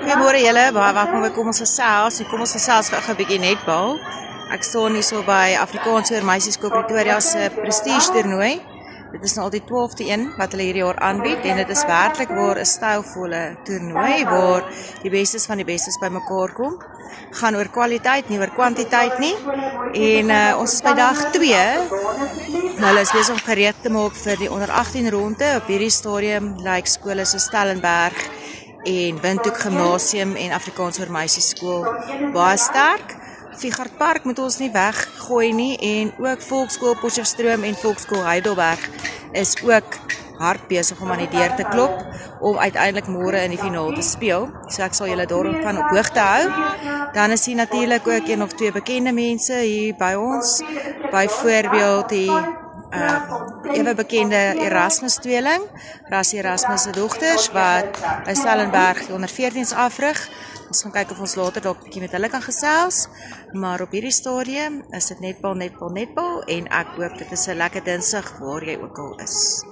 Goeiemôre julle, baie welkom by Kom ons gesels. En kom ons gesels gou 'n bietjie netbal. Ek staan hier so by Afrikaanse Meisieskool Pretoria se prestige toernooi. Dit is nou al die 12de een wat hulle hierdie jaar aanbied en dit is werklik waar 'n stylvolle toernooi waar die bestes van die bestes bymekaar kom. Gaan oor kwaliteit, nie oor kwantiteit nie. En ons is by dag 2. Nou, hulle is besig om gereed te maak vir die onder 18 ronde. Op hierdie stadium lyk skole so Stellenberg en Windhoek Gimnasium en Afrikaanse Meisieskool baie sterk. Figart Park moet ons nie weggooi nie en ook Volksskool Potchefstroom en Volksskool Heidelberg is ook hard besig om aan die deur te klop om uiteindelik môre in die finaal te speel. So ek sal julle daarvan op hoogte hou. Dan is hier natuurlik ook een of twee bekende mense hier by ons. Byvoorbeeld die ewe bekende Erasmus tweeling, Rassie Erasmus se dogters wat by Stellenberg onder 14s afrig. Ons gaan kyk of ons later dalk 'n bietjie met hulle kan gesels, maar op hierdie stadium is dit netbal en ek hoop dit is 'n lekker dinsig waar jy ook al is.